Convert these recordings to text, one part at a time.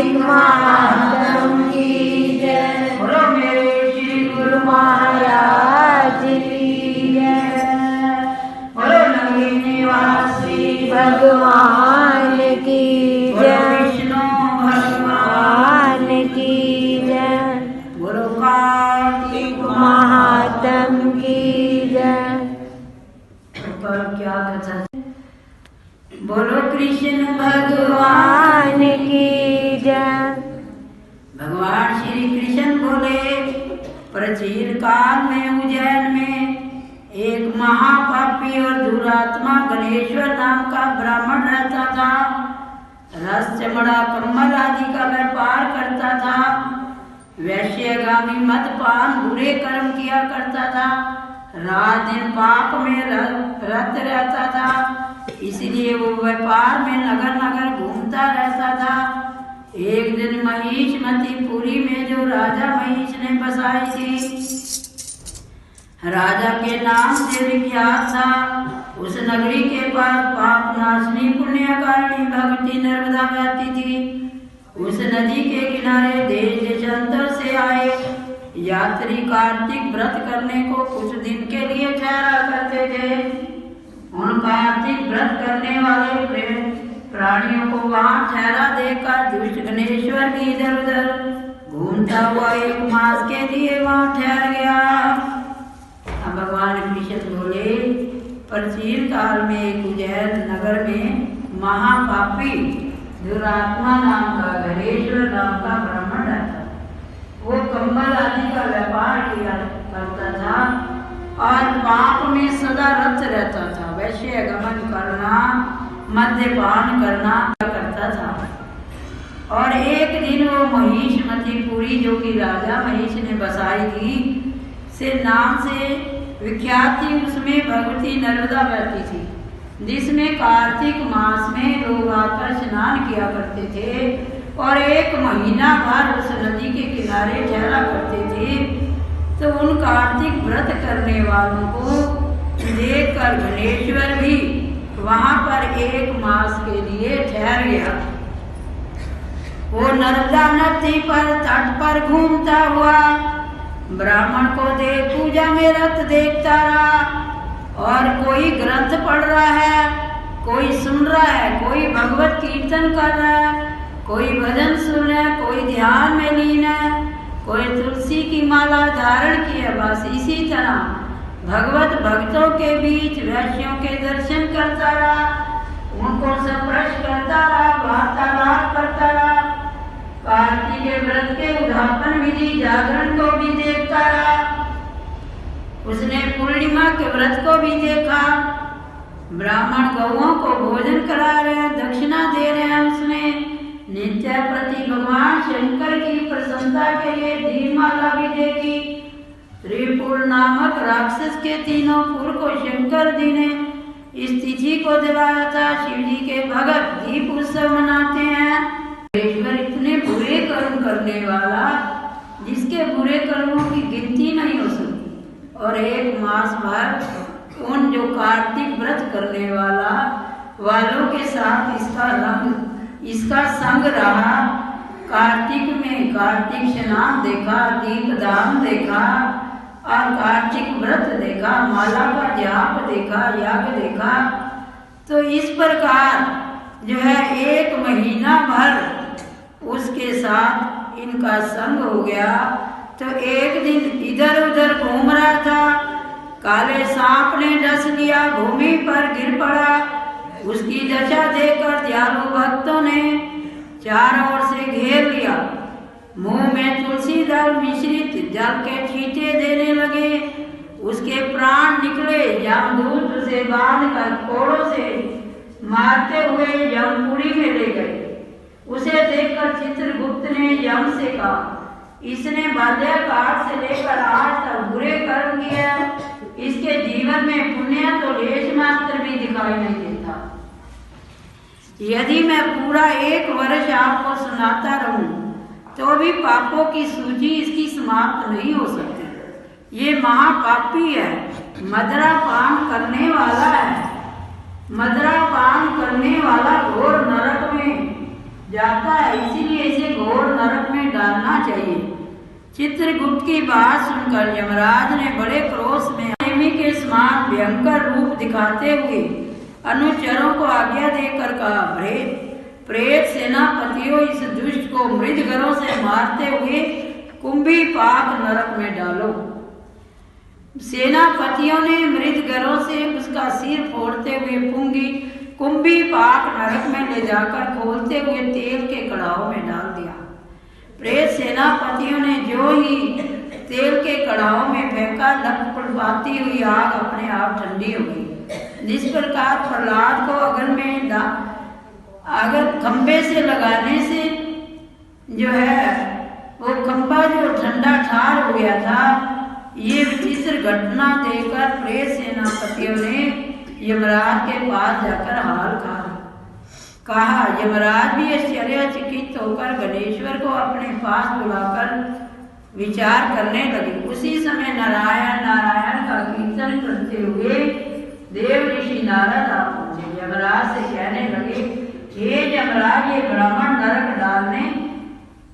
कार्तिक महात्म की जय। बोलो मेरे श्री गुरु महाराज की जय। बोलो नगरी निवासी भगवान की बोलो जय। विष्णु भगवान भगवान की जय। बोलो कार्तिक महात्म की जय। पर क्या कथा। बोलो कृष्ण भगवान भगवान की जय। भगवान श्री कृष्ण बोले, प्राचीन काल में उज्जैन में एक महापापी और दुरात्मा गणेश्वर नाम का ब्राह्मण रहता था। रस, चमड़ा, कम्बल आदि का व्यापार करता था। वैश्यगामी, मदपान, बुरे कर्म किया करता था। रात दिन पाप में रत रहता था। इसलिए वो व्यापार में नगर नगर घूमता रहता था। एक दिन महिषमतीपुरी में जो राजा महिष ने बसाई थी, राजा के नाम से विख्यात था, उस नगरी के पास पाप नाशनी पुण्यकारिणी भगवती नर्मदा बहती थी। उस नदी के किनारे देश देशांतर से आए यात्री कार्तिक व्रत करने को कुछ दिन के लिए ठहरा करते थे। उन कार्तिक व्रत करने वाले प्राणियों को वहां ठहरा देखकर दुष्ट गणेश्वर भी इधर उधर घूमता हुआ एक मास के लिए वहां ठहर गया। अब भगवान कृष्ण बोले, प्राचीन काल में एक उज्जैन नगर में महापापी दुरात्मा नाम का गणेश्वर नाम का ब्राह्मण रहता। वो कम्बल आदि का व्यापार किया करता था और पाप में सदा रत रहता था। वैश्य गमन करना, मद्यपान करना करता था। और एक दिन वो महिषमतीपुरी जो कि राजा महिष ने बसाई थी से नाम से विख्यात थी, उसमें भगवती नर्मदा बहती थी, जिसमें कार्तिक मास में लोग आकर स्नान किया करते थे और एक महीना भर उस नदी के किनारे ठहरा करते थे। तो उन कार्तिक व्रत करने वालों को देखकर गणेश्वर भी वहां पर एक मास के लिए ठहर गया। वो नर्मदा नदी पर तट पर घूमता हुआ ब्राह्मण को देख पूजा में रत देखता रहा। और कोई ग्रंथ पढ़ रहा है, कोई सुन रहा है, कोई भगवत कीर्तन कर रहा है, कोई भजन सुन रहा है, कोई ध्यान में लीन है, कोई तुलसी की माला धारण की है। बस इसी तरह भगवत भक्तों के बीच वैश्यों के दर्शन करता रहा, उनको स्पर्श करता रहा, वार्तालाप करता रहा। कार्तिक के व्रत के उद्यापन विधि जागरण को भी देखता रहा। उसने पूर्णिमा के व्रत को भी देखा। ब्राह्मण गौओं को भोजन करा रहे हैं, दक्षिणा दे रहे हैं। उसने नित्य प्रति भगवान शंकर की प्रसन्नता के लिए दीपमाला भी देखी। त्रिपुर नामक राक्षस के तीनों पुर को शंकर जी ने इस तिथि को दिलाया था। शिव जी के भगत दीप उत्सव मनाते हैं। ईश्वर इतने बुरे कर्म करने वाला, जिसके बुरे कर्मों की गिनती नहीं हो सकती, और एक मास भर उन जो कार्तिक व्रत करने वालों के साथ इसका संग रहा। कार्तिक में कार्तिक स्नान देखा, दीपदान देखा और कार्तिक व्रत देखा, माला का जाप देखा, याग देखा। तो इस प्रकार जो है एक महीना भर उसके साथ इनका संग हो गया। तो एक दिन इधर उधर घूम रहा था, काले सांप ने डस लिया, भूमि पर गिर पड़ा। उसकी दशा देखकर दयालु भक्तों ने चारों ओर से घेर लिया। मुंह में तुलसी दल मिश्रित जल के छींटे देने लगे। उसके प्राण निकले। यमदूत उसे बांधकर कोड़ों से मारते हुए यमपुरी में ले गए। उसे देखकर चित्रगुप्त ने यम से कहा, इसने बाल्यकाल से लेकर आज तक बुरे कर्म किए, इसके जीवन में पुण्य तो लेश मात्र भी दिखाई नहीं देता। यदि मैं पूरा 1 वर्ष आपको सुनाता रहूं तो भी पापों की सूची इसकी समाप्त नहीं हो सकती। ये महापापी है, मदरा पान करने वाला है। मदरा पान करने वाला घोर नरक में जाता है, इसीलिए इसे चित्रगुप्त की बात सुनकर यमराज ने बड़े क्रोध में प्रेमी के समान भयंकर रूप दिखाते हुए अनुचरों को आज्ञा देकर कहा, प्रेत सेनापतियों, इस दुष्ट को मृदगरों से मारते हुए कुंभी पाक नरक में डालो। सेनापतियों ने मृदगरों से उसका सिर फोड़ते हुए कुंभी पाक नरक में ले जाकर खोलते हुए तेल के कड़ाहों में डाल दिया। प्रेत सेनापतियों ने जो ही तेल के कड़ाहों में फेंका, लपटपाती हुई आग अपने आप ठंडी हो गई। जिस प्रकार प्रहलाद को अगर खंबे से लगाने से जो है वो खंबा जो ठंडा ठार हो गया था, ये विचित्र घटना देखकर प्रेत सेनापतियों ने यमराज के पास जाकर हाल कहा। यमराज भी आश्चर्यचकित होकर गणेश्वर को अपने पास बुलाकर विचार करने लगे। उसी समय नारायण नारायण का कीर्तन करते हुए देव ऋषि नारद आ पहुंचे। यमराज से कहने लगे, हे यमराज, ये ब्राह्मण नरक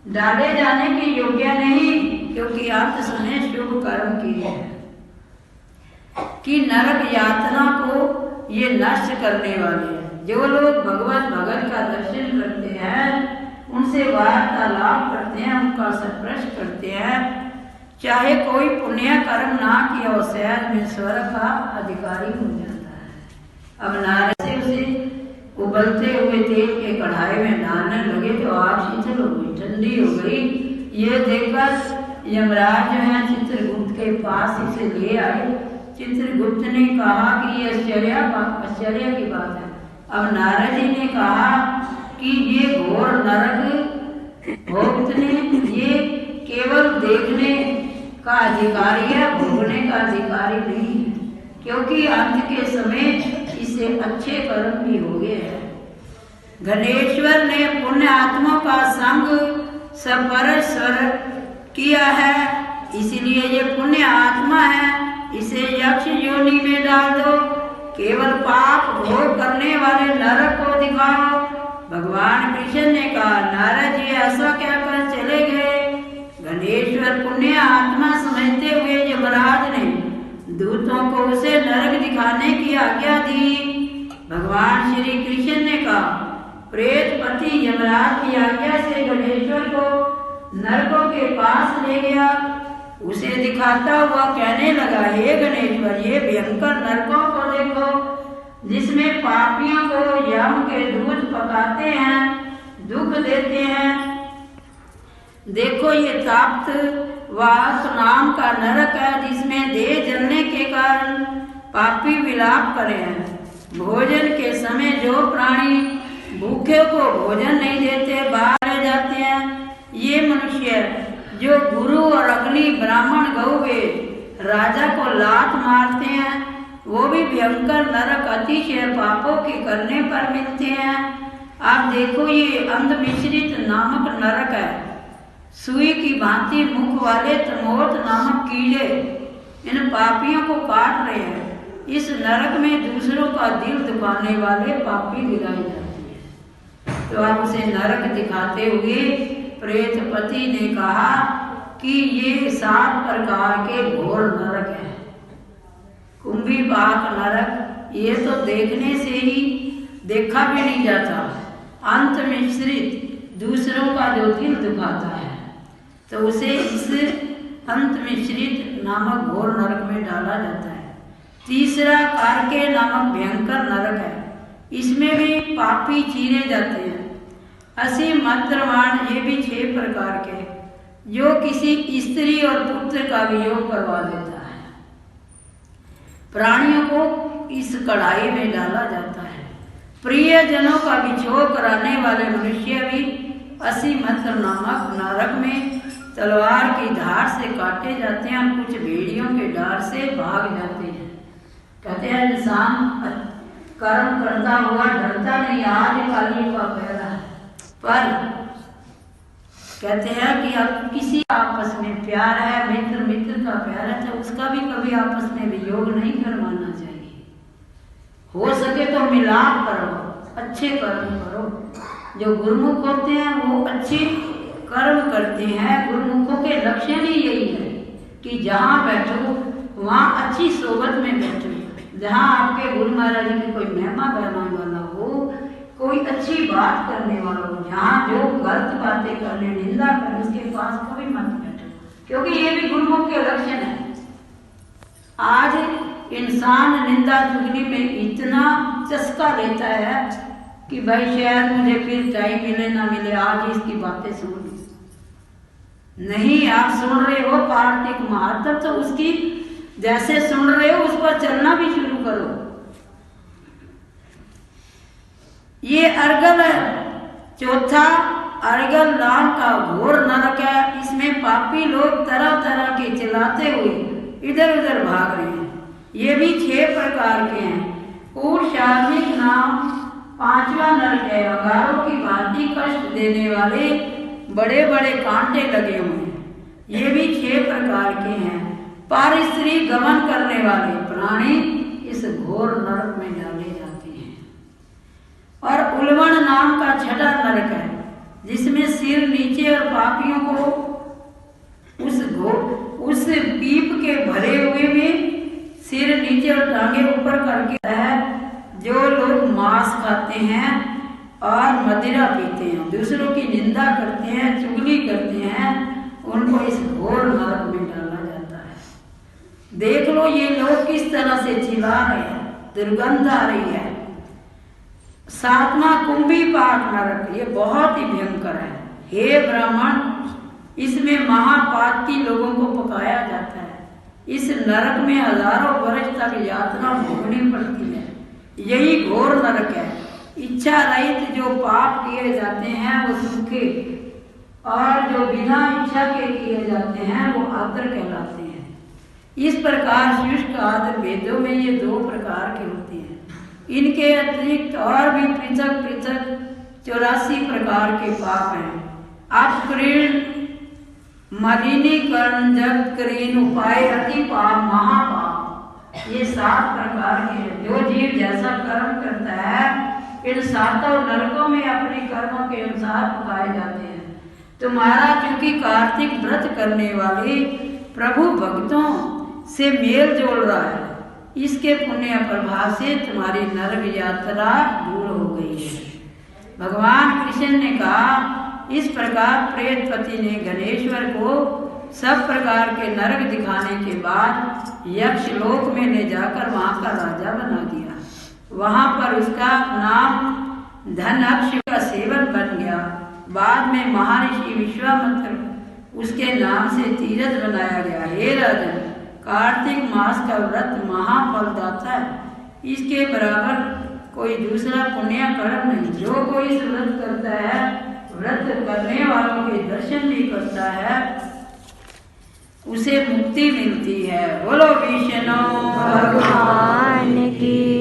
डाले जाने की योग्य नहीं, क्योंकि अंत समय शुभ कर्म किए हैं कि नरक यातना को ये नष्ट करने वाले हैं। जो लोग भगवत भगत का दर्शन करते हैं, उनसे वार्तालाप करते हैं, उनका संप्रश्न करते हैं, चाहे कोई पुण्य कर्म ना किया हो, सहज में स्वर्ग का अधिकारी हो जाता है। अब नारद से उसे उबलते हुए तेल के कढ़ाई में डालने लगे तो आग शीतल हो गई, ठंडी हो गई। ये देखकर यमराज जो है चित्रगुप्त के पास इसे ले आए। चित्रगुप्त ने कहा कि ये आश्चर्य की बात है। अब नारद जी ने कहा कि ये घोर नरक भोगने, ये केवल देखने का अधिकारी है, भोगने का अधिकारी नहीं है, क्योंकि अंत के समय इसे अच्छे कर्म भी हो गए हैं। गणेश्वर ने पुण्य आत्मा का संग सपरस्वर किया है, इसलिए ये पुण्य आत्मा है, इसे यक्ष योनि में डाल दो, केवल पाप भोग करने वाले नरक को दिखाओ। भगवान कृष्ण ने कहा, नारद जी ऐसा क्या कर चले गए? गणेश्वर पुण्य आत्मा समझते हुए यमराज ने दूतों को उसे नरक दिखाने की आज्ञा दी। भगवान श्री कृष्ण ने कहा, प्रेतपति यमराज की आज्ञा से गणेश्वर को नरकों के पास ले गया। उसे दिखाता हुआ कहने लगा, हे गणेश्वर, ये भयंकर नरकों को देखो, जिसमें पापियों को यम के दूध पकाते हैं, दुख देते हैं। देखो ये ताप्त वास नाम का नरक है, जिसमें देह जलने के कारण पापी विलाप करे हैं। भोजन के समय जो प्राणी भूखे को भोजन नहीं देते बाहर रह जाते हैं। ये मनुष्य जो गुरु और अग्नि ब्राह्मण गौवे राजा को लात मारते हैं, वो भी भयंकर नरक अतिशय पापों के करने पर मिलते हैं। आप देखो ये अंध मिश्रित नामक नरक है। सुई की भांति मुख वाले तमोत नामक कीड़े इन पापियों को काट रहे हैं। इस नरक में दूसरों का दिल दुखाने वाले पापी गिराए जाते हैं। तो आप उसे नरक दिखाते हुए प्रेतपति ने कहा कि ये 7 प्रकार के घोर नरक हैं। कुंभी पाक नरक, ये तो देखने से ही देखा भी नहीं जाता। अंत मिश्रित दूसरों का जो दिल दुखाता है, तो उसे इस अंत मिश्रित नामक घोर नरक में डाला जाता है। तीसरा कारके नामक भयंकर नरक है। इसमें भी पापी चीरे जाते हैं। असीम मत्रवाण, ये भी 6 प्रकार के, जो किसी स्त्री और पुत्र का वियोग करवा देता है। प्राणियों को इस कढ़ाई में डाला जाता है। प्रियजनों का विछोह कराने वाले मनुष्य भी असीम मत्र नामक नरक में तलवार की धार से काटे जाते हैं। कुछ भेड़ियों के डार से भाग जाते हैं। कहते हैं इंसान कर्म करता हुआ डरता नहीं, आज काली का पहरा है। पर कहते हैं कि अब किसी आपस में प्यार है, मित्र मित्र का प्यार है, तो उसका भी कभी आपस में वियोग नहीं करवाना चाहिए। हो सके तो मिलाप करो, अच्छे कर्म करो। जो गुरुमुख होते हैं वो अच्छे कर्म करते हैं। गुरुमुखों के लक्षण ही यही है कि जहाँ बैठो वहाँ अच्छी सोबत में बैठो, जहाँ आपके गुरु महाराज जी की कोई महिमा गाने वाला हो, कोई अच्छी बात करने वाला हो, जहाँ जो गलत बातें करने निंदा करने उसके पास कभी मत बैठो, क्योंकि ये भी गुरुमुख के लक्षण है। आज इंसान निंदा चुगली में इतना चस्का लेता है कि भाई शायद मुझे फिर टाइम मिले ना मिले आज इसकी बातें सुन ली। नहीं, आप सुन रहे हो कार्तिक महात्म, तो उसकी जैसे सुन रहे हो उस पर चलना भी शुरू करो। ये अर्गल चौथा अर्गल नाम का घोर नरक है। इसमें पापी लोग तरह तरह के चलाते हुए इधर उधर भाग रहे हैं। ये भी 6 प्रकार के हैं। ऊर्शार्मिक नाम 5वां नरक है। अंगारों की भांति कष्ट देने वाले बड़े बड़े कांटे लगे हुए हैं। ये भी 6 प्रकार के हैं। पर स्त्री गमन करने वाले प्राणी इस घोर नरक में डाले जाते हैं। और उल्वण नाम का 6वां नरक है, जिसमें सिर नीचे और पापियों को उस पीप के भरे हुए में सिर नीचे और टांगे ऊपर करके है। जो लोग मांस खाते हैं और मदिरा पीते हैं, दूसरों की निंदा करते हैं, चुगली करते हैं, उनको इस घोर नरक में डाला जाता है। देख लो ये लोग किस तरह से चिल्ला रहे हैं, दुर्गंध आ रही है। 7वां कुंभी पाक नरक, ये बहुत ही भयंकर है। हे ब्राह्मण, इसमें महापातकी लोगों को पकाया जाता है। इस नरक में हजारों वर्ष तक यातना भोगनी पड़ती है। यही घोर नरक है। इच्छा रहित जो पाप किए जाते हैं वो सूखे, और जो बिना इच्छा के किए जाते हैं वो आदर कहलाते हैं। इस प्रकार शुष्क आदर वेदों में ये 2 प्रकार के होते हैं। इनके अतिरिक्त और भी पृथक पृथक 84 प्रकार के पाप हैं। अपकृण, मलिनीकरण, जगकरीन, उपाय, अति पाप, महापाप, ये 7 प्रकार के हैं। जो जीव जैसा कर्म करता है इन 7 नरकों में अपने कर्मों के अनुसार पकाए जाते हैं। तुम्हारा चूंकि कार्तिक व्रत करने वाले प्रभु भक्तों से मेल जोड़ रहा है, इसके पुण्य प्रभाव से तुम्हारी नरक यात्रा दूर हो गई है। भगवान कृष्ण ने कहा, इस प्रकार प्रेतपति ने गणेश्वर को सब प्रकार के नरक दिखाने के बाद यक्ष लोक में ले जाकर वहां का राजा बना दिया। वहां पर उसका नाम धनअक्ष का सेवन बन गया। बाद में महर्षि विश्वामित्र उसके नाम से तीर्थ बनाया गया। हे राजन, कार्तिक मास का व्रत महाफलदाता है। इसके बराबर कोई दूसरा पुण्य कर्म नहीं। जो कोई इस व्रत करता है, व्रत करने वालों के दर्शन भी करता है, उसे मुक्ति मिलती है। बोलो विष्णु भगवान की